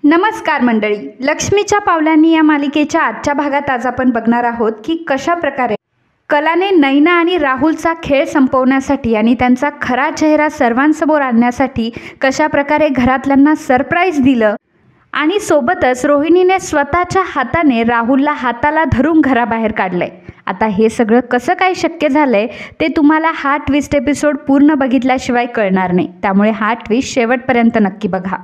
नमस्कार मंडळी, लक्ष्मीच्या पावलांनी या मालिकेच्या आजच्या भागात आज आपण बघणार आहोत की कशा प्रकारे कलाने नैना आणि राहुलचा खेळ संपवण्यासाठी आणि त्यांचा खरा चेहरा सर्वांसमोर आणण्यासाठी कशा प्रकारे घरातल्यांना सरप्राईज दिलं आणि सोबतच रोहिणीने स्वतःच्या हाताने राहुलला हाताला धरून घराबाहेर काढलंय। आता हे सगळं कसं काय शक्य झालंय ते तुम्हाला हा ट्विस्ट एपिसोड पूर्ण बघितल्याशिवाय कळणार नाही, त्यामुळे हा ट्विस्ट शेवटपर्यंत नक्की बघा।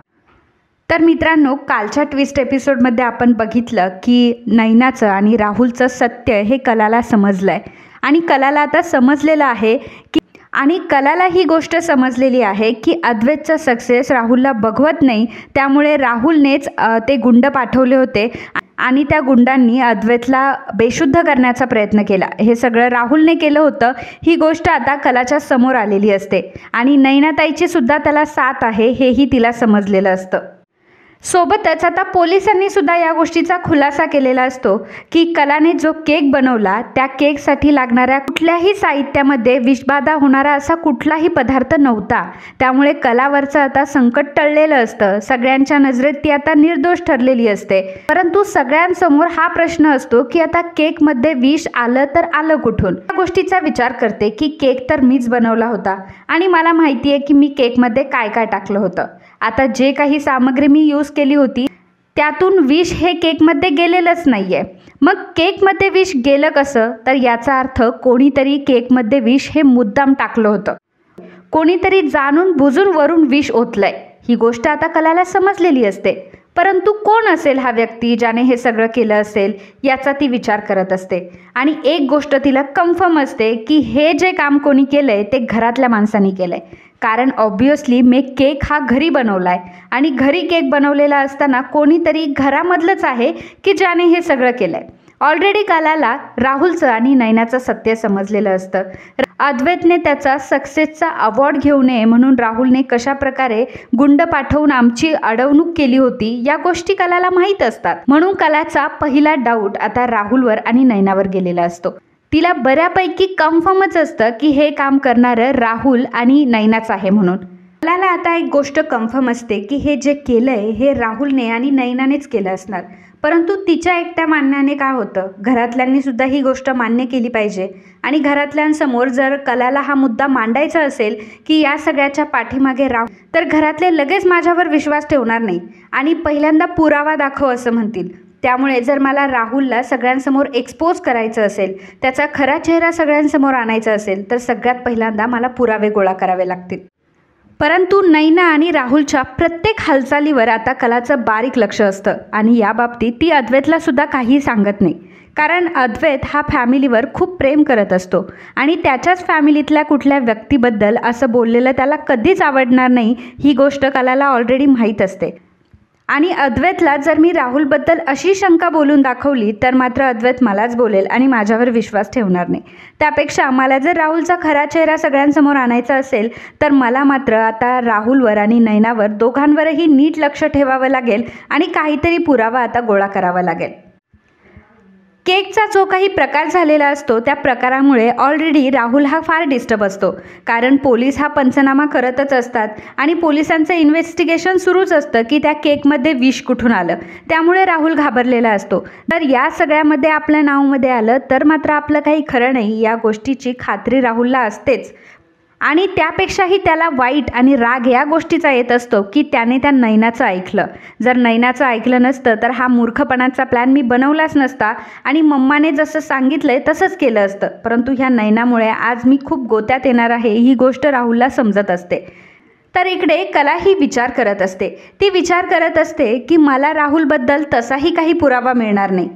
तर मित्रांनो, कालच्या ट्विस्ट एपिसोडमध्ये आपण बघितलं की नैनाचं आणि राहुलचं सत्य हे कलाला समजलंय आणि कलाला आता समजलेलं आहे की कलाला ही गोष्ट समजलेली आहे की अद्वैतचा सक्सेस राहुलला बघवत नाही, त्यामुळे राहुलनेच ते गुंड पाठवले होते आणि त्या गुंडांनी अद्वैतला बेशुद्ध करण्याचा प्रयत्न केला। हे सगळं राहुलने केलं होतं। ही गोष्ट आता कलाच्या समोर आलेली असते आणि नैनाताईची सुद्धा त्याला साथ आहे हेही तिला समजलेलं असतं। सोबतच आता पोलिसांनी सुद्धा या गोष्टीचा खुलासा केलेला असतो की कलाने जो केक बनवला त्या केकसाठी लागणाऱ्या कुठल्याही साहित्यामध्ये विषबाधा होणारा असा कुठलाही पदार्थ नव्हता, त्यामुळे कलावरचं आता संकट टळलेलं असतं। सगळ्यांच्या नजरेत ती आता निर्दोष ठरलेली असते। परंतु सगळ्यांसमोर हा प्रश्न असतो की आता केकमध्ये विष आलं तर आलं कुठून। या गोष्टीचा विचार करते की केक तर मीच बनवला होता आणि मला माहिती आहे की मी केकमध्ये काय काय टाकलं होतं। आता जे काही सामग्री मी यूज केली होती त्यातून विष हे केकमध्ये गेलेलंच नाहीये। मग केकमध्ये विष गेलं कसं, तर याचा अर्थ कोणीतरी केकमध्ये विष हे मुद्दाम टाकलं होतं, कोणीतरी जाणून बुजून वरून विष ओतलंय। ही गोष्ट आता कलाला समजलेली असते, परंतु कोण असेल हा व्यक्ती ज्याने हे सगळं केलं असेल याचा ती विचार करत असते आणि एक गोष्ट तिला कन्फर्म असते की हे जे काम कोणी केलंय ते घरातल्या माणसांनी केलंय। कारण ऑब्वियसली मी केक हा घरी बनवलाय आणि घरी केक बनवलेला असताना कोणीतरी घरामधलंच आहे की ज्याने हे सगळं केलंय। ऑलरेडी कलाला राहुलचं आणि नैनाचं सत्य समजलेलं असतं। अद्वैतने त्याचा सक्सेसचा अवॉर्ड घेऊ नये म्हणून राहुलने कशा प्रकारे गुंड पाठवून आमची अडवणूक केली होती या गोष्टी कलाला माहीत असतात, म्हणून कलाचा पहिला डाऊट आता राहुलवर आणि नैनावर गेलेला असतो। तिला बऱ्यापैकी कन्फर्मच असतं की हे काम करणारं राहुल आणि नैनाच आहे म्हणून। कलाला आता एक गोष्ट कन्फर्म असते की हे जे केलंय हे राहुलने आणि नैनानेच केलं असणार, परंतु तिच्या एकट्या मानण्याने काय होतं, घरातल्यांनी सुद्धा ही गोष्ट मान्य केली पाहिजे आणि घरातल्यांसमोर जर कलाला हा मुद्दा मांडायचा असेल की या सगळ्याच्या पाठीमागे राहुल, तर घरातले लगेच माझ्यावर विश्वास ठेवणार नाही आणि पहिल्यांदा पुरावा दाखव असं म्हणतील। त्यामुळे जर मला राहुलला सगळ्यांसमोर एक्सपोज करायचं असेल, त्याचा खरा चेहरा सगळ्यांसमोर आणायचा असेल, तर सगळ्यात पहिल्यांदा मला पुरावे गोळा करावे लागतील। परंतु नैना आणि राहुलच्या प्रत्येक हालचालीवर आता कलाचं बारीक लक्ष असतं आणि या बाबतीत ती अद्वैतला सुद्धा काही सांगत नाही, कारण अद्वैत हा फॅमिलीवर खूप प्रेम करत असतो आणि त्याच्याच फॅमिलीतल्या कुठल्या व्यक्तीबद्दल असं बोललेलं त्याला कधीच आवडणार नाही। ही गोष्ट कलाला ऑलरेडी माहीत असते आणि अद्वैतला जर मी राहुलबद्दल अशी शंका बोलून दाखवली तर मात्र अद्वैत मलाच बोलेल आणि माझ्यावर विश्वास ठेवणार नाही। त्यापेक्षा मला जर राहुलचा खरा चेहरा सगळ्यांसमोर आणायचा असेल तर मला मात्र आता राहुलवर आणि नैनावर दोघांवरही नीट लक्ष ठेवावं लागेल आणि काहीतरी पुरावा आता गोळा करावा लागेल। केकचा जो काही प्रकार झालेला असतो त्या प्रकारामुळे ऑलरेडी राहुल हा फार डिस्टर्ब असतो, कारण पोलीस हा पंचनामा करतच असतात आणि पोलिसांचं इन्व्हेस्टिगेशन सुरूच असतं की त्या केकमध्ये विष कुठून आलं, त्यामुळे राहुल घाबरलेला असतो। तर या सगळ्यामध्ये आपल्या नावामध्ये आलं तर मात्र आपलं काही खरं नाही, या गोष्टीची खात्री राहुलला असतेच आणि त्यापेक्षाही त्याला वाईट आणि राग या गोष्टीचा येत असतो की त्याने त्या नैनाचं ऐकलं। जर नैनाचं ऐकलं नसतं तर हा मूर्खपणाचा प्लॅन मी बनवलाच नसता आणि मम्माने जसं सांगितलंय तसंच केलं असतं, परंतु ह्या नैनामुळे आज मी खूप गोत्यात येणार आहे ही गोष्ट राहुलला समजत असते। तर इकडे कला ही विचार करत असते, ती विचार करत असते की मला राहुलबद्दल तसाही काही पुरावा मिळणार नाही,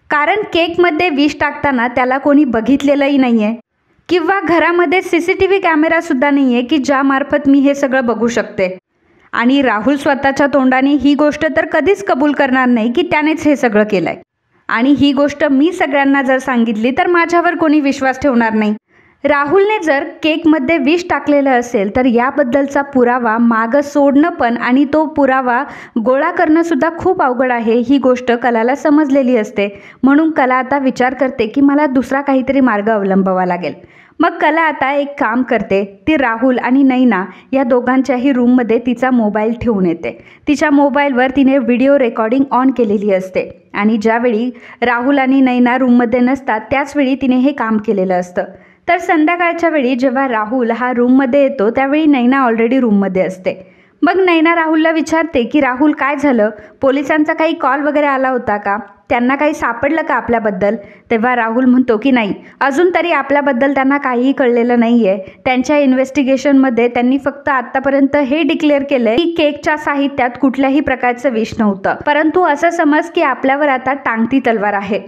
कारण केकमध्ये विष टाकताना त्याला कोणी बघितलेलंही नाही आहे किंवा घरामध्ये CCTV कॅमेरासुद्धा नाही आहे की ज्यामार्फत मी हे सगळं बघू शकते आणि राहुल स्वतःच्या तोंडाने ही गोष्ट तर कधीच कबूल करणार नाही की त्यानेच हे सगळं केलंय आणि ही गोष्ट मी सगळ्यांना जर सांगितली तर माझ्यावर कोणी विश्वास ठेवणार नाही। राहुलने जर केकमध्ये विष टाकलेलं असेल तर याबद्दलचा पुरावा मागं सोडणं पण आणि तो पुरावा गोळा करणं सुद्धा खूप अवघड आहे, ही गोष्ट कलाला समजलेली असते। म्हणून कला आता विचार करते की मला दुसरा काहीतरी मार्ग अवलंबावा लागेल। मग कला आता एक काम करते, ती राहुल आणि नैना या दोघांच्याही रूममध्ये तिचा मोबाईल ठेवून येते. तिच्या मोबाईलवर तिने व्हिडिओ रेकॉर्डिंग ऑन केलेली असते आणि ज्यावेळी राहुल आणि नैना रूममध्ये नसतात त्याचवेळी तिने हे काम केलेलं असतं. तर संध्याकाळच्या वेळी जेव्हा राहुल हा रूममध्ये येतो त्यावेळी नैना ऑलरेडी रूममध्ये असते. मग नैना राहुलला विचारते की राहुल काय झालं, पोलिसांचा काही कॉल वगैरे आला होता का, त्यांना काही सापडलं का आपल्याबद्दल. तेव्हा राहुल म्हणतो की नाही, अजून तरी आपल्याबद्दल त्यांना काहीही कळलेलं नाही आहे. त्यांच्या इन्व्हेस्टिगेशनमध्ये त्यांनी फक्त आत्तापर्यंत हे डिक्लेअर केलं की केकच्या साहित्यात कुठल्याही प्रकारचं विष नव्हतं, परंतु असं समज की आपल्यावर आता टांगती तलवार आहे.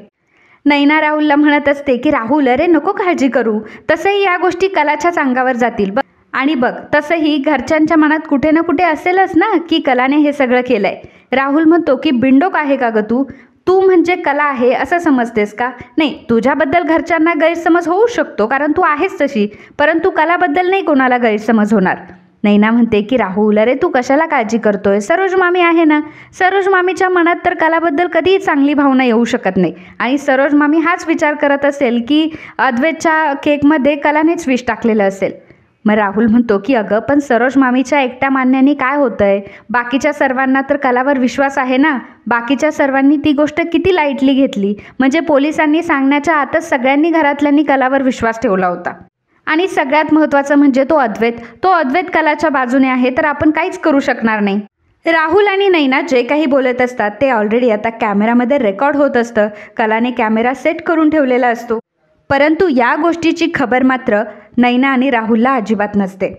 नैना राहुलला म्हणत असते की राहुल अरे नको काळजी करू, तसंही या गोष्टी कलाच्याच अंगावर जातील आणि बघ तसंही घरच्यांच्या मनात कुठे ना कुठे असेलच ना की कलाने हे सगळं केलंय. राहुल म्हणतो की बिंडोक आहे का ग तू, तू म्हणजे कला आहे असं समजतेस का. नाही, तुझ्याबद्दल घरच्यांना गैरसमज होऊ शकतो कारण तू आहेस तशी, परंतु कलाबद्दल नाही कोणाला गैरसमज होणार. नैना म्हणते की राहुल अरे तू कशाला काळजी करतोय, सरोज मामी आहे ना. सरोज मामीच्या मनात तर कलाबद्दल कधीही चांगली भावना येऊ शकत नाही आणि सरोज मामी हाच विचार करत असेल की अद्वैतच्या केकमध्ये कलानेच विष टाकलेलं असेल. मग राहुल म्हणतो की अगं पण सरोज मामीच्या एकट्या मान्याने काय होतंय, बाकीच्या सर्वांना तर कलावर विश्वास आहे ना. बाकीच्या सर्वांनी ती गोष्ट किती लाईटली घेतली, म्हणजे पोलिसांनी सांगण्याच्या आतच सगळ्यांनी घरातल्यांनी कलावर विश्वास ठेवला होता. आणि सगळ्यात महत्त्वाचं म्हणजे तो अद्वैत कलाच्या बाजूने आहे, तर आपण काहीच करू शकणार नाही. राहुल आणि नैना जे काही बोलत असतात ते ऑलरेडी आता कॅमेरामध्ये रेकॉर्ड होत असतं. कलाने कॅमेरा सेट करून ठेवलेला असतो, परंतु या गोष्टीची खबर मात्र नैना आणि राहुलला अजिबात नसते.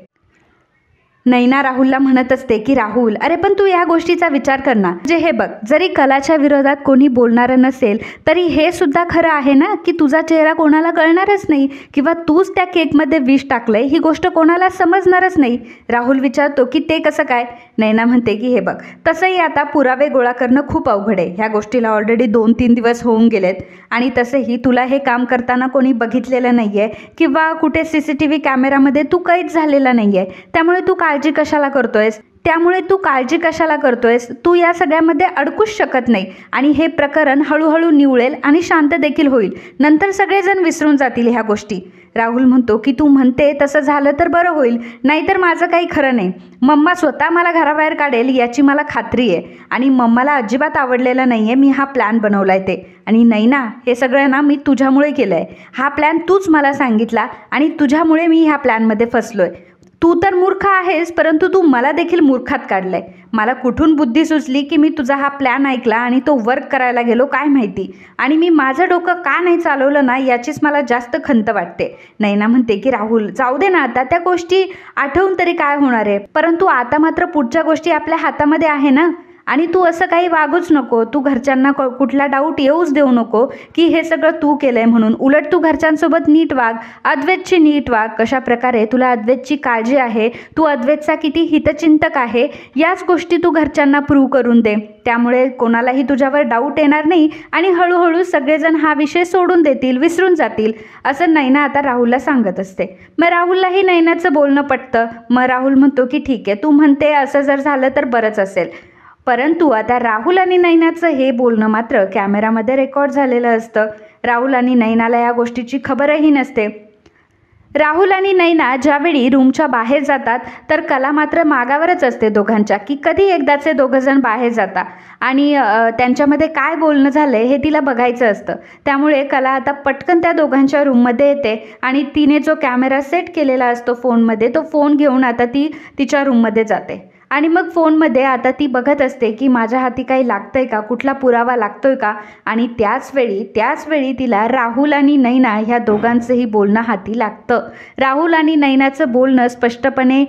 नैना राहुलला म्हणत असते की राहुल अरे पण तू या गोष्टीचा विचार कर ना, म्हणजे हे बघ जरी कलाच्या विरोधात कोणी बोलणारं नसेल तरी हे सुद्धा खरं आहे ना की तुझा चेहरा कोणाला कळणारच नाही किंवा तूच त्या केकमध्ये विष टाकलंय ही गोष्ट कोणाला समजणारच नाही. राहुल विचारतो की ते कसं काय. नैना म्हणते की हे बघ तसंही आता पुरावे गोळा करणं खूप अवघड आहे, ह्या गोष्टीला ऑलरेडी 2-3 दिवस होऊन गेलेत आणि तसंही तुला हे काम करताना कोणी बघितलेलं नाही आहे किंवा कुठे CCTV कॅमेरामध्ये तू कैद झालेला नाही आहे, त्यामुळे तू काळजी कशाला करतोयस, तू या सगळ्यामध्ये अडकूच शकत नाही आणि हे प्रकरण हळूहळू निवळेल आणि शांत देखील होईल, नंतर सगळेजण विसरून जातील ह्या गोष्टी. राहुल म्हणतो की तू म्हणते तसं झालं तर बरं होईल, नाहीतर माझं काही खरं नाही. मम्मा स्वतः मला घराबाहेर काढेल याची मला खात्री आहे आणि मम्माला अजिबात आवडलेलं नाही आहे मी हा प्लॅन बनवला आहे ते. आणि नैना हे सगळं ना मी तुझ्यामुळे केलं आहे, हा प्लॅन तूच मला सांगितला आणि तुझ्यामुळे मी ह्या प्लॅनमध्ये फसलो आहे. तू तर मूर्ख आहेस, परंतु तू मला देखील मूर्खात काढलंय. मला कुठून बुद्धी सुचली की मी तुझा हा प्लॅन ऐकला आणि तो वर्क करायला गेलो काय माहिती, आणि मी माझं डोकं का नाही चालवलं ना याचीच मला जास्त खंत वाटते. नैना म्हणते की राहुल जाऊ दे ना आता, त्या गोष्टी आठवून तरी काय होणार आहे, परंतु आता मात्र पुढच्या गोष्टी आपल्या हातामध्ये आहे ना. आणि तू असं काही वागूच नको, तू घरच्यांना कुठला डाऊट येऊच देऊ नको की हे सगळं तू केलंय म्हणून. उलट तू घरच्यांसोबत नीट वाग, अद्वैतची नीट वाग, कशा प्रकारे तुला अद्वैतची काळजी आहे, तू अद्वैतचा किती हितचिंतक आहे याच गोष्टी तू घरच्यांना प्रूव्ह करून दे. त्यामुळे कोणालाही तुझ्यावर डाऊट येणार नाही आणि हळूहळू सगळेजण हा विषय सोडून देतील, विसरून जातील, असं नैना आता राहुलला सांगत असते. मग राहुललाही नैनाचं बोलणं पटतं. मग राहुल म्हणतो की ठीक आहे, तू म्हणते असं जर झालं तर बरंच असेल. परंतु आता राहुल आणि नैनाचं हे बोलणं मात्र कॅमेरामध्ये रेकॉर्ड झालेलं असतं. राहुल आणि नैनाला या गोष्टीची खबरही नसते. राहुल आणि नैना ज्यावेळी रूमच्या बाहेर जातात तर कला मात्र मागावरच असते दोघांच्या, की कधी एकदाचे दोघंजण बाहेर जातात आणि त्यांच्यामध्ये काय बोलणं झालं आहे हे तिला बघायचं असतं. त्यामुळे कला आता पटकन त्या दोघांच्या रूममध्ये येते आणि तिने जो कॅमेरा सेट केलेला असतो फोनमध्ये तो फोन घेऊन आता ती तिच्या रूममध्ये जाते. आणि मग फोनमध्ये आता ती बघत असते की माझ्या हाती काही लागतंय का, कुठला पुरावा लागतोय का. आणि त्याच वेळी तिला राहुल आणि नैना ह्या दोघांचंही बोलणं हाती लागतं. राहुल आणि नैनाचं बोलणं स्पष्टपणे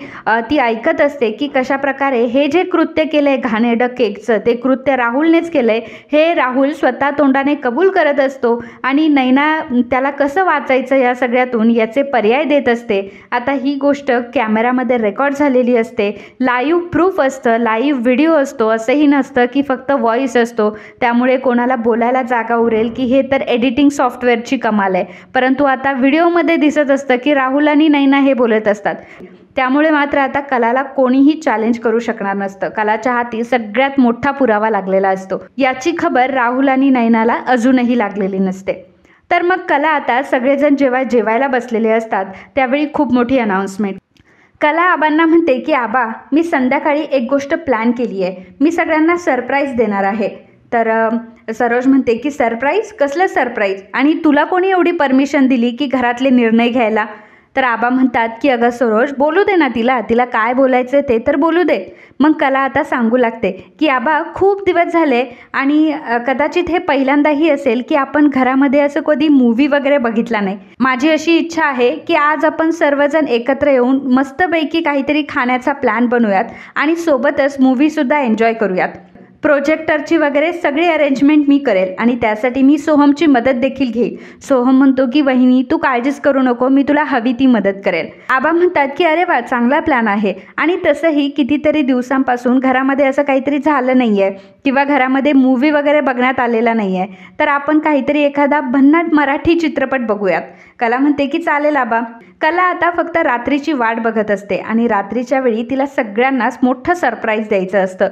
ती ऐकत असते की कशाप्रकारे हे जे कृत्य केलं आहे घाणेरडं केकचं, ते कृत्य राहुलनेच केलं आहे हे राहुल स्वतः तोंडाने कबूल करत असतो आणि नैना त्याला कसं वाचायचं या सगळ्यातून याचे पर्याय देत असते. आता ही गोष्ट कॅमेरामध्ये रेकॉर्ड झालेली असते, लाईव्ह प्रूफ असतं, लाईव्ह व्हिडिओ असतो, असंही नसतं की फक्त व्हॉइस असतो. त्यामुळे कोणाला बोलायला जागा उरेल की हे तर एडिटिंग सॉफ्टवेअरची कमाल आहे, परंतु आता व्हिडिओमध्ये दिसत असतं की राहुल आणि नैना हे बोलत असतात. त्यामुळे मात्र आता कलाला कोणीही चॅलेंज करू शकणार नसतं. कलाच्या हाती सगळ्यात मोठा पुरावा लागलेला असतो. याची खबर राहुल आणि नैनाला अजूनही लागलेली नसते. तर मग कला आता सगळेजण जेव्हा जेवायला बसलेले असतात त्यावेळी खूप मोठी अनाऊन्समेंट. कला आबांना म्हणते की आबा, मी संध्याकाळी एक गोष्ट प्लॅन केली आहे, मी सगळ्यांना सरप्राईज देणार आहे. तर सरोज म्हणते की सरप्राईज? कसलं सरप्राईज? आणि तुला कोणी एवढी परमिशन दिली की घरातले निर्णय घ्यायला? तर आबा म्हणतात की अगं सरोज, बोलू दे ना तिला काय बोलायचं ते तर बोलू दे. मग कला आता सांगू लागते की आबा, खूप दिवस झाले आणि कदाचित हे पहिल्यांदाही असेल की आपण घरामध्ये असं कधी मूव्ही वगैरे बघितला नाही. माझी अशी इच्छा आहे की आज आपण सर्वजण एकत्र येऊन मस्तपैकी काहीतरी खाण्याचा प्लॅन बनवूयात आणि सोबतच मूव्हीसुद्धा एन्जॉय करूयात. प्रोजेक्टरची वगैरे सगळी अरेंजमेंट मी करेल आणि त्यासाठी मी सोहमची मदत देखील घेईल. सोहम म्हणतो की वहिनी, तू काळजीच करू नको, मी तुला हवी ती मदत करेल. आबा म्हणतात की अरे वा, चांगला प्लॅन आहे. आणि तसंही कितीतरी दिवसांपासून घरामध्ये असं काहीतरी झालं नाही आहे किंवा घरामध्ये मूव्ही वगैरे बघण्यात आलेला नाही आहे, तर आपण काहीतरी एखादा भन्नाट मराठी चित्रपट बघूयात. कला म्हणते की चालेल आबा. कला आता फक्त रात्रीची वाट बघत असते आणि रात्रीच्या वेळी तिला सगळ्यांनाच मोठं सरप्राईज द्यायचं असतं.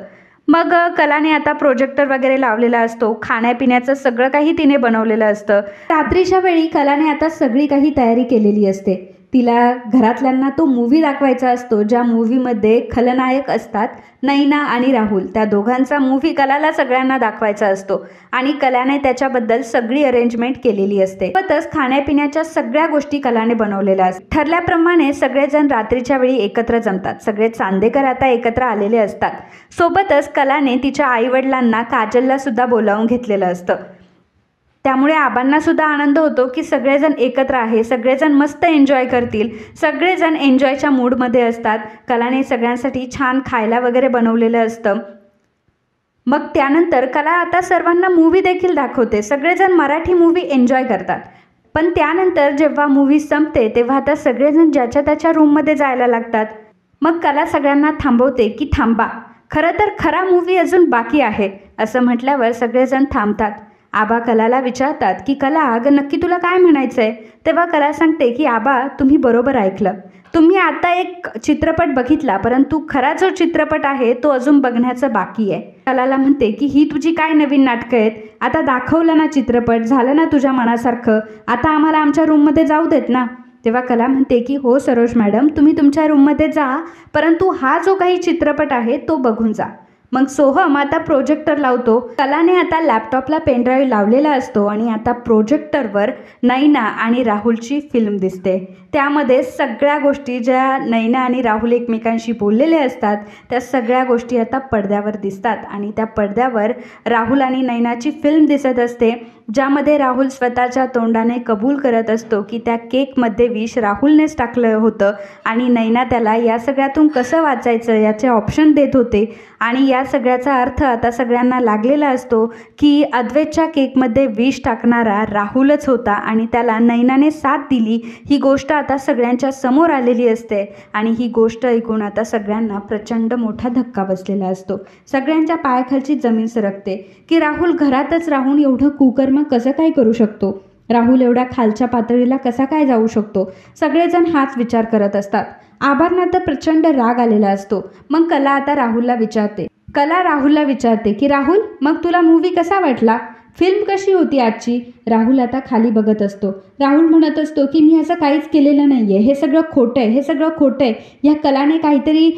मग कलाने आता प्रोजेक्टर वगैरे लावलेला असतो, खाण्यापिण्याचं सगळं काही तिने बनवलेलं असतं. रात्रीच्या वेळी कलाने आता सगळी काही तयारी केलेली असते. तिला घरातल्यांना तो मूव्ही दाखवायचा असतो ज्या मूव्हीमध्ये खलनायक असतात नैना आणि राहुल. त्या दोघांचा मूव्ही कलाला सगळ्यांना दाखवायचा असतो आणि कलाने त्याच्याबद्दल सगळी अरेंजमेंट केलेली असते. सोबतच खाण्यापिण्याच्या सगळ्या गोष्टी कलाने बनवलेल्या असतात. ठरल्याप्रमाणे सगळेजण रात्रीच्या वेळी एकत्र जमतात. सगळे चांदेकर आता एकत्र आलेले असतात. सोबतच कलाने तिच्या आईवडिलांना, काजलला सुद्धा बोलावून घेतलेलं असतं. त्यामुळे आबांना सुद्धा आनंद होतो की सगळेजण एकत्र आहे, सगळेजण मस्त एन्जॉय करतील, सगळेजण एन्जॉयच्या मूडमध्ये असतात. कलाने सगळ्यांसाठी छान खायला वगैरे बनवलेलं असतं. मग त्यानंतर कला आता सर्वांना मूव्ही देखील दाखवते. सगळेजण मराठी मूव्ही एन्जॉय करतात. पण त्यानंतर जेव्हा मूव्ही संपते तेव्हा आता सगळेजण ज्याच्या त्याच्या रूममध्ये जायला लागतात. मग कला सगळ्यांना थांबवते की थांबा, खरं तर खरा मूव्ही अजून बाकी आहे. असं म्हटल्यावर सगळेजण थांबतात. आबा कलाला विचारतात की कला, अगं नक्की तुला काय म्हणायचं आहे? तेव्हा कला सांगते की आबा, तुम्ही बरोबर ऐकलं. तुम्ही आता एक चित्रपट बघितला, परंतु खरा जो चित्रपट आहे तो अजून बघण्याचं बाकी आहे. कलाला म्हणते की ही तुझी काय नवीन नाटकं आहेत? आता दाखवलं ना चित्रपट, झालं ना तुझ्या मनासारखं, आता आम्हाला आमच्या रूममध्ये जाऊ देत ना. तेव्हा कला म्हणते की हो सरोज मॅडम, तुम्ही तुमच्या रूममध्ये जा, परंतु हा जो काही चित्रपट आहे तो बघून जा. मग सोहम आता प्रोजेक्टर लावतो. कलाने आता लॅपटॉपला पेनड्राईव्ह लावलेला असतो आणि आता प्रोजेक्टरवर नैना आणि राहुलची फिल्म दिसते. त्यामध्ये सगळ्या गोष्टी ज्या नैना आणि राहुल एकमेकांशी बोललेले असतात त्या सगळ्या गोष्टी आता पडद्यावर दिसतात आणि त्या पडद्यावर राहुल आणि नैनाची फिल्म दिसत असते, ज्यामध्ये राहुल स्वतःच्या तोंडाने कबूल करत असतो की त्या केकमध्ये विष राहुलनेच टाकलं होतं आणि नैना त्याला या सगळ्यातून कसं वाचायचं याचे ऑप्शन देत होते. आणि या सगळ्याचा अर्थ आता सगळ्यांना लागलेला असतो की अद्वैतच्या केकमध्ये विष टाकणारा राहुलच होता आणि त्याला नैनाने साथ दिली. ही गोष्ट आता सगळ्यांच्या समोर आलेली असते आणि ही गोष्ट ऐकून आता सगळ्यांना प्रचंड मोठा धक्का बसलेला असतो. सगळ्यांच्या पायाखालची जमीन सरकते की राहुल घरातच राहून एवढं कुकर्म कसं काय करू शकतो? राहुल एवढ्या खालच्या पातळीला कसा काय जाऊ शकतो? सगळेजण हाच विचार करत असतात. आबांना तर प्रचंड राग आलेला असतो. मग कला आता राहुलला विचारते की राहुल, मग तुला मूव्ही कसा वाटला? फिल्म कशी होती आजची? राहुल आता खाली बघत असतो. राहुल म्हणत असतो की मी असं काहीच केलेलं नाही आहे, हे सगळं खोटं आहे. या कलाने काहीतरी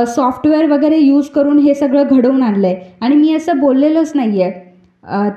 सॉफ्टवेअर वगैरे यूज करून हे सगळं घडवून आणलं आहे आणि मी असं बोललेलोच नाही आहे.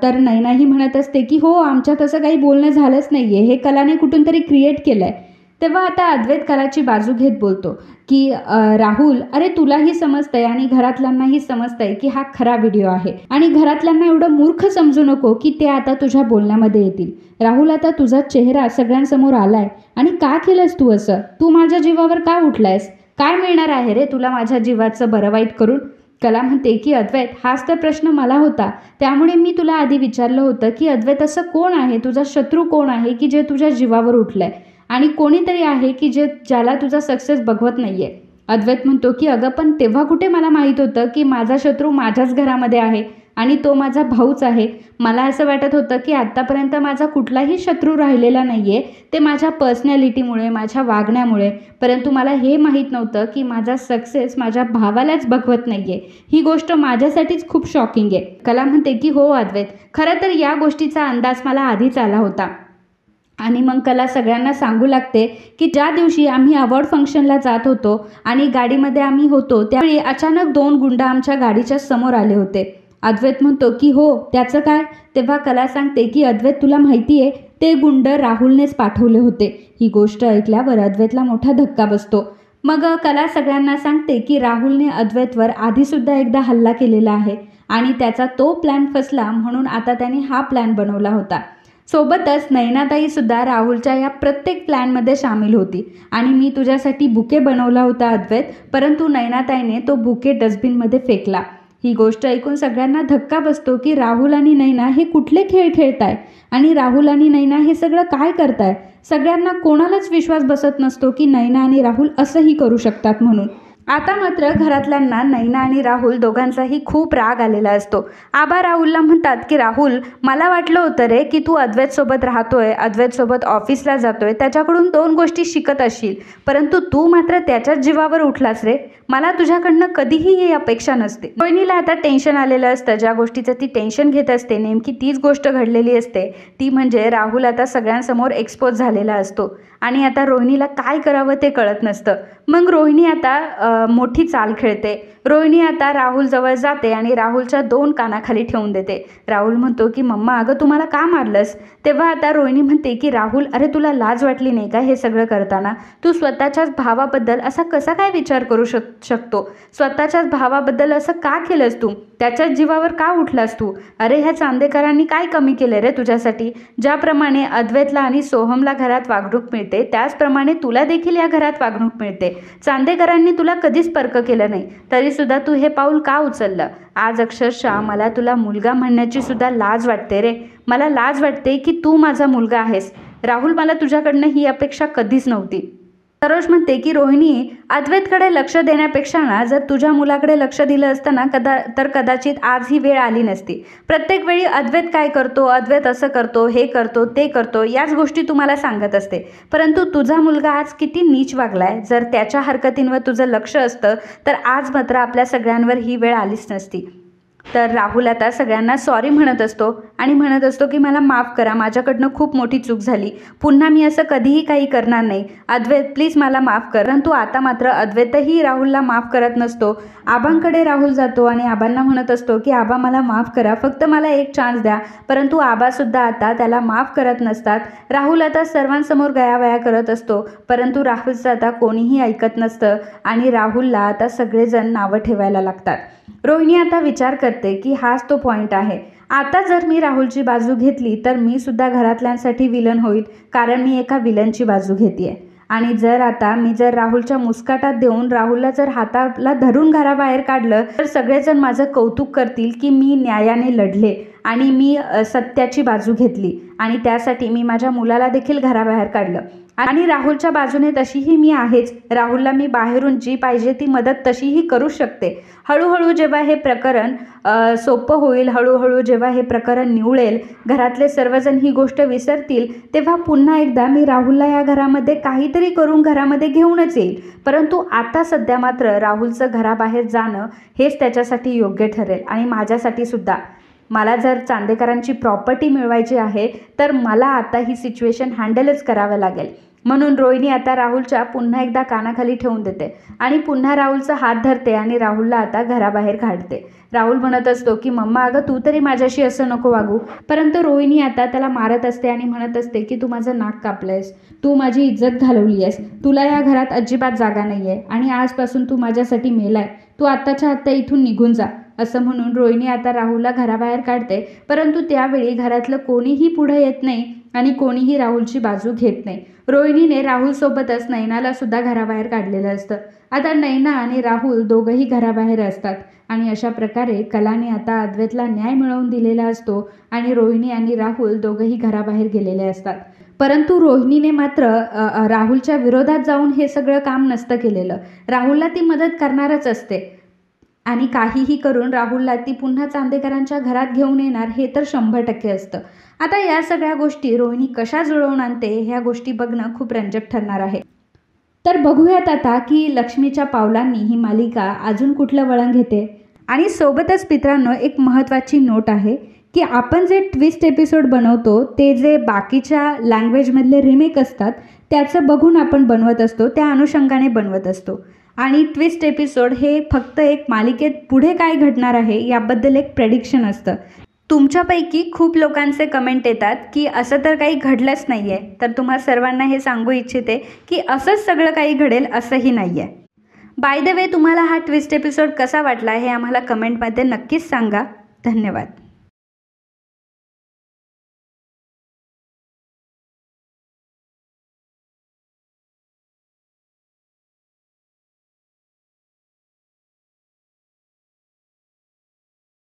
तर नैनाही म्हणत असते की हो, आमच्यात असं काही बोलणं झालंच नाही आहे, हे कलाने कुठून तरी क्रिएट केलं आहे. तेव्हा आता अद्वैत कलाची बाजू घेत बोलतो की राहुल, अरे तुलाही समजतंय आणि घरातल्यांनाही समजतंय की हा खरा व्हिडिओ आहे आणि घरातल्यांना एवढं मूर्ख समजू नको की ते आता तुझ्या बोलण्यामध्ये येतील. राहुल, आता तुझा चेहरा सगळ्यांसमोर आलाय आणि का केलंस तू असं? तू माझ्या जीवावर का उठलायस? काय मिळणार आहे रे तुला माझ्या जीवाचं बरं वाईट करून? कला म्हणते की अद्वैत, हाच तर प्रश्न मला होता, त्यामुळे मी तुला आधी विचारलं होतं की अद्वैत असं कोण आहे, तुझा शत्रू कोण आहे की जे तुझ्या जीवावर उठलंय आणि कोणीतरी आहे की ज्याला तुझा सक्सेस बघवत नाहीये. अद्वैत म्हणतो की अगं, पण तेव्हा कुठे मला माहीत होतं की माझा शत्रू माझ्याच घरामध्ये आहे आणि तो माझा भाऊच आहे. मला असं वाटत होतं की आत्तापर्यंत माझा कुठलाही शत्रू राहिलेला नाही आहे, ते माझ्या पर्सनॅलिटीमुळे, माझ्या वागण्यामुळे. परंतु मला हे माहीत नव्हतं की माझा सक्सेस माझ्या भावालाच बघवत नाही आहे. ही गोष्ट माझ्यासाठीच खूप शॉकिंग आहे. कला म्हणते की हो अद्वैत, खरं तर या गोष्टीचा अंदाज मला आधीच आला होता. आणि मग कला सगळ्यांना सांगू लागते की ज्या दिवशी आम्ही अवॉर्ड फंक्शनला जात होतो आणि गाडीमध्ये आम्ही होतो त्यावेळी अचानक 2 गुंड आमच्या गाडीच्या समोर आले होते. अद्वैत म्हणतो की हो, त्याचं काय? तेव्हा कला सांगते की अद्वैत, तुला माहिती आहे ते गुंड राहुलनेच पाठवले होते. ही गोष्ट ऐकल्यावर अद्वैतला मोठा धक्का बसतो. मग कला सगळ्यांना सांगते की राहुलने अद्वैतवर आधीसुद्धा एकदा हल्ला केलेला आहे आणि त्याचा तो प्लॅन फसला म्हणून आता त्याने हा प्लॅन बनवला होता. सोबतच नयनाताईसुद्धा राहुलच्या या प्रत्येक प्लॅनमध्ये सामील होती आणि मी तुझ्यासाठी बुके बनवला होता अद्वैत, परंतु नयनाताईने तो बुके डस्टबिनमध्ये फेकला. ही गोष्ट ऐकून सगळ्यांना धक्का बसतो की राहुल आणि नैना हे कुठले खेळ खेळताय आणि राहुल आणि नैना हे सगळं काय करताय. सगळ्यांना कोणालाच विश्वास बसत नसतो की नैना आणि राहुल असंही करू शकतात म्हणून. आता मात्र घरातल्यांना नैना आणि राहुल दोघांचाही खूप राग आलेला असतो. आबा राहुलला म्हणतात की राहुल, मला वाटलं होतं रे की तू अद्वैतसोबत राहतोय, अद्वैतसोबत ऑफिसला जातोय, त्याच्याकडून 2 गोष्टी शिकत असशील, परंतु तू मात्र त्याच्याच जीवावर उठलास रे. मला तुझ्याकडनं कधीही ही अपेक्षा नसते. रोहिणीला आता टेन्शन आलेलं असतं. ज्या गोष्टीचं ती टेन्शन घेत असते नेमकी तीच गोष्ट घडलेली असते. ती म्हणजे राहुल आता सगळ्यांसमोर एक्सपोज झालेला असतो आणि आता रोहिणीला काय करावं ते कळत नसतं. मग रोहिणी आता मोठी चाल खेळते. रोहिणी आता राहुल जवळ जाते आणि राहुलच्या 2 कानाखाली ठेवून देते. राहुल म्हणतो की मम्मा, अगं तुम्हाला का मारलंस? तेव्हा आता रोहिणी म्हणते की राहुल, अरे तुला लाज वाटली नाही का हे सगळं करताना? तू स्वतःच्याच भावाबद्दल असा कसा काय विचार करू शकतो? स्वतःच्याच भावाबद्दल असं का केलंस तू? त्याच्याच जीवावर का उठलास तू? अरे ह्या चांदेकरांनी काय कमी केलं रे तुझ्यासाठी? ज्याप्रमाणे अद्वैतला आणि सोहमला घरात वागणूक मिळते त्याचप्रमाणे तुला देखील या घरात वागणूक मिळते. चांदेकरांनी तुला कधीच परक केलं नाही, तरीसुद्धा तू हे पाऊल का उचललं? आज अक्षरशः मला तुला मुलगा म्हणण्याची सुद्धा लाज वाटते रे. मला लाज वाटते की तू माझा मुलगा आहेस. राहुल, मला तुझ्याकडनं ही अपेक्षा कधीच नव्हती. सरोज म्हणते की रोहिणी, अद्वैतकडे लक्ष देण्यापेक्षा ना जर तुझ्या मुलाकडे लक्ष दिलं असतं ना तर कदाचित आज ही वेळ आली नसती. प्रत्येक वेळी अद्वैत काय करतो, अद्वैत असं करतो, हे करतो, ते करतो, याच गोष्टी तुम्हाला सांगत असते. परंतु तुझा मुलगा आज किती नीच वागलाय. जर त्याच्या हरकतींवर तुझं लक्ष असतं तर आज मात्र आपल्या सगळ्यांवर ही वेळ आलीच नसती. तर राहुल आता सगळ्यांना सॉरी म्हणत असतो आणि म्हणत असतो की मला माफ करा, माझ्याकडनं खूप मोठी चूक झाली, पुन्हा मी असं कधीही काही करणार नाही. अद्वैत प्लीज मला माफ कर. परंतु आता मात्र अद्वैतही राहुलला माफ करत नसतो. आबांकडे राहुल जातो आणि आबांना म्हणत असतो की आबा मला माफ करा, फक्त मला एक चान्स द्या. परंतु आबासुद्धा आता त्याला माफ करत नसतात. राहुल आता सर्वांसमोर गयावया करत असतो, परंतु राहुलचं आता कोणीही ऐकत नसतं आणि राहुलला आता सगळेजण नावं ठेवायला लागतात. रोहिणी आता विचार करते की हाच तो पॉईंट आहे. आता जर मी राहुलची बाजू घेतली तर मी सुद्धा घरातल्यांसाठी विलन होईल, कारण मी एका विलनची बाजू घेते. आणि जर राहुलच्या मुस्काटात देऊन राहुलला जर हाताला धरून घराबाहेर काढलं तर सगळेजण माझं कौतुक करतील की मी न्यायाने लढले आणि मी सत्याची बाजू घेतली आणि त्यासाठी मी माझ्या मुलाला देखील घराबाहेर काढलं. आणि राहुलच्या बाजूने तशीही मी आहेच. राहुलला मी बाहेरून जी पाहिजे ती मदत तशीही करू शकते. हळूहळू जेव्हा हे प्रकरण सोपं होईल, हळूहळू जेव्हा हे प्रकरण निवळेल, घरातले सर्वजण ही गोष्ट विसरतील, तेव्हा पुन्हा एकदा मी राहुलला या घरामध्ये काहीतरी करून घरामध्ये घेऊनच येईल. परंतु आता सध्या मात्र राहुलचं घराबाहेर जाणं हेच त्याच्यासाठी योग्य ठरेल आणि माझ्यासाठी सुद्धा. मला जर चांदेकरांची प्रॉपर्टी मिळवायची आहे तर मला आता ही सिच्युएशन हँडलच करावं लागेल. म्हणून रोहिणी आता राहुलच्या पुन्हा एकदा कानाखाली ठेवून देते आणि पुन्हा राहुलचा हात धरते आणि राहुलला आता घराबाहेर काढते. राहुल म्हणत असतो की मम्मा, अगं तू तरी माझ्याशी असं नको वागू. परंतु रोहिणी आता त्याला मारत असते आणि म्हणत असते की तू माझं नाक कापलंयस, तू माझी इज्जत घालवली आहेस, तुला या घरात अजिबात जागा नाही आहे आणि आजपासून तू माझ्यासाठी मेलाय, तू आत्ताच्या आत्ता इथून निघून जा. असं म्हणून रोहिणी आता राहुलला घराबाहेर काढते. परंतु त्यावेळी घरातलं कोणीही पुढे येत नाही आणि कोणीही राहुलची बाजू घेत नाही. रोहिणीने राहुलसोबतच नैनाला सुद्धा घराबाहेर काढलेलं असतं. आता नैना आणि राहुल दोघंही घराबाहेर असतात आणि अशा प्रकारे कलाने आता अद्वैतला न्याय मिळवून दिलेला असतो आणि रोहिणी आणि राहुल दोघंही घराबाहेर गेलेले असतात. परंतु रोहिणीने मात्र राहुलच्या विरोधात जाऊन हे सगळं काम नसतं केलेलं. राहुलला ती मदत करणारच असते आणि काहीही करून राहुलला ती पुन्हा चांदेकरांच्या घरात घेऊन येणार हे तर 100% असतं. आता या सगळ्या गोष्टी रोहिणी कशा जुळवून आणते ह्या गोष्टी बघणं खूप रंजक ठरणार आहे. तर बघूयात आता की लक्ष्मीच्या पावलांनी ही मालिका अजून कुठलं वळण घेते. आणि सोबतच मित्रांनो, एक महत्त्वाची नोट आहे की आपण जे ट्विस्ट एपिसोड बनवतो ते जे बाकीच्या लँग्वेजमधले रिमेक असतात त्याचं बघून आपण बनवत असतो, त्या अनुषंगाने बनवत असतो. आणि ट्विस्ट एपिसोड हे फक्त एक मालिकेत पुढे काय घडणार आहे याबद्दल एक प्रेडिक्शन असतं. तुमच्यापैकी खूप लोकांचे कमेंट येतात की असं तर काही घडलंच नाही आहे, तर तुम्हा सर्वांना हे सांगू इच्छिते की असंच सगळं काही घडेल असंही नाही आहे. बाय द वे, तुम्हाला हा ट्विस्ट एपिसोड कसा वाटला हे आम्हाला कमेंटमध्ये नक्कीच सांगा. धन्यवाद.